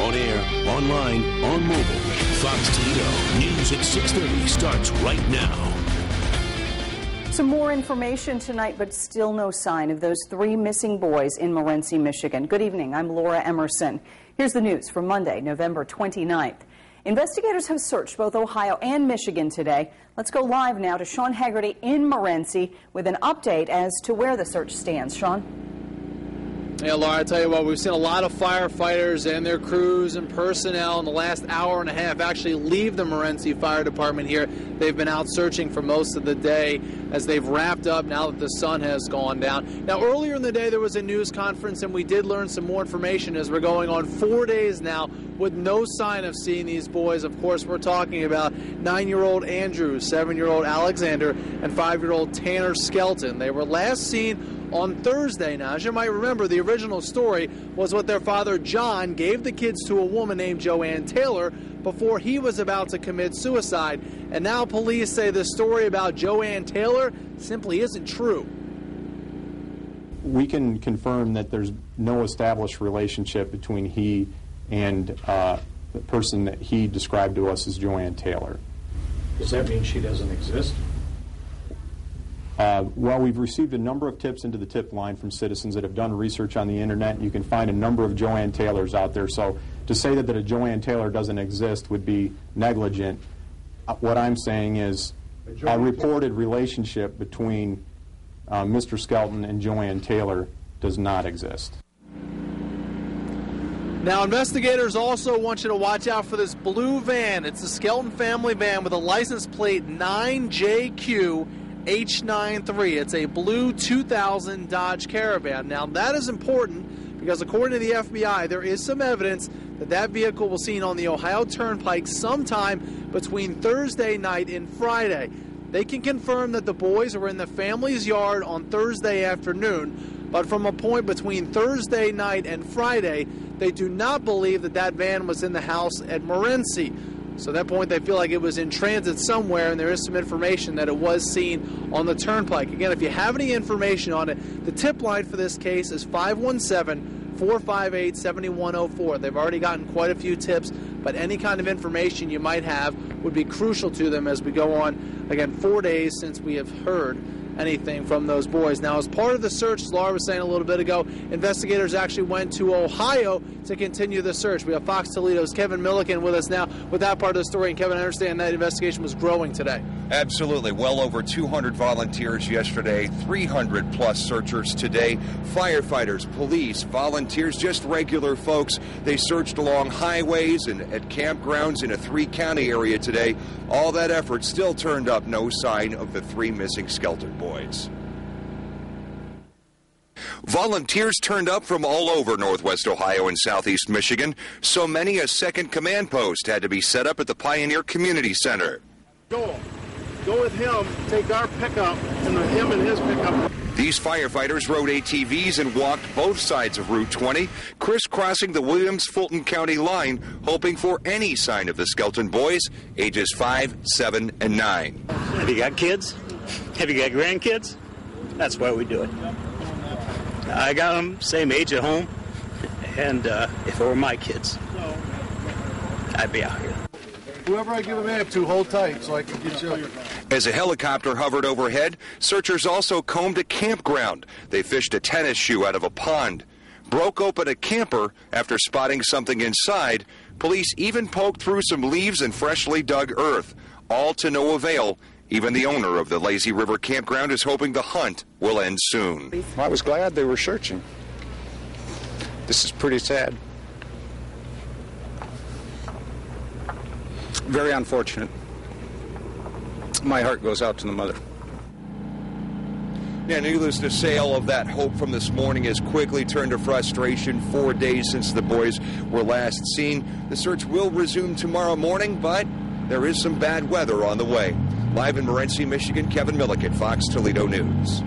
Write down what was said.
On air, online, on mobile. Fox Toledo News at 6:30 starts right now. Some more information tonight, but still no sign of those 3 missing boys in Morenci, Michigan. Good evening. I'm Laura Emerson. Here's the news for Monday, November 29th. Investigators have searched both Ohio and Michigan today. Let's go live now to SHAUN HEGARTY in Morenci with an update as to where the search stands. SHAUN? Yeah, Laura, I tell you what, we've seen a lot of firefighters and their crews and personnel in the last hour and a half actually leave the Morenci Fire Department here. They've been out searching for most of the day as they've wrapped up now that the sun has gone down. Now, earlier in the day, there was a news conference, and we did learn some more information as we're going on 4 days now with no sign of seeing these boys. Of course, we're talking about 9-year-old Andrew, 7-year-old Alexander, and 5-year-old Tanner Skelton. They were last seen on Thursday. Now, as you might remember, the original story was what their father John gave the kids to a woman named Joanne Taylor before he was about to commit suicide. And now police say the story about Joanne Taylor simply isn't true. We can confirm that there's no established relationship between he and the person that he described to us as Joanne Taylor. Does that mean she doesn't exist? Well, we've received a number of tips into the tip line from citizens that have done research on the internet. You can find a number of Joanne Taylors out there. So to say that a Joanne Taylor doesn't exist would be negligent. What I'm saying is a reported relationship between Mr. Skelton and Joanne Taylor does not exist. Now, investigators also want you to watch out for this blue van. It's a Skelton family van with a license plate 9JQ H93. It's a blue 2000 Dodge Caravan. Now, that is important because according to the FBI, there is some evidence that that vehicle was seen on the Ohio Turnpike sometime between Thursday night and Friday. They can confirm that the boys were in the family's yard on Thursday afternoon, but from a point between Thursday night and Friday, they do not believe that that van was in the house at Morenci. So at that point, they feel like it was in transit somewhere, and there is some information that it was seen on the Turnpike. Again, if you have any information on it, the tip line for this case is 517-458-7104. They've already gotten quite a few tips, but any kind of information you might have would be crucial to them as we go on, again, 4 days since we have heard anything from those boys. Now, as part of the search, as Laura was saying a little bit ago, investigators actually went to Ohio to continue the search. We have Fox Toledo's Kevin Milliken with us now with that part of the story. And Kevin, I understand that investigation was growing today. Absolutely. Well over 200 volunteers yesterday, 300 plus searchers today. Firefighters, police, volunteers, just regular folks. They searched along highways and at campgrounds in a 3-county area today. All that effort still turned up no sign of the 3 missing Skelton boys. Volunteers turned up from all over northwest Ohio and southeast Michigan. So many a second command post had to be set up at the Pioneer Community Center. Go with him, take our pickup, and him and his pickup. These firefighters rode ATVs and walked both sides of Route 20, crisscrossing the Williams-Fulton County line, hoping for any sign of the Skelton boys, ages 5, 7, and 9. Have you got kids? Have you got grandkids? That's why we do it. I got them same age at home, and if it were my kids, I'd be out here. Whoever I give a map to, hold tight so I can get you. As a helicopter hovered overhead, searchers also combed a campground. They fished a tennis shoe out of a pond, broke open a camper after spotting something inside. Police even poked through some leaves and freshly dug earth, all to no avail. Even the owner of the Lazy River Campground is hoping the hunt will end soon. I was glad they were searching. This is pretty sad. Very unfortunate. My heart goes out to the mother. Yeah, needless to say, all of that hope from this morning has quickly turned to frustration 4 days since the boys were last seen. The search will resume tomorrow morning, but there is some bad weather on the way. Live in Morenci, Michigan, Kevin Milliken, Fox Toledo News.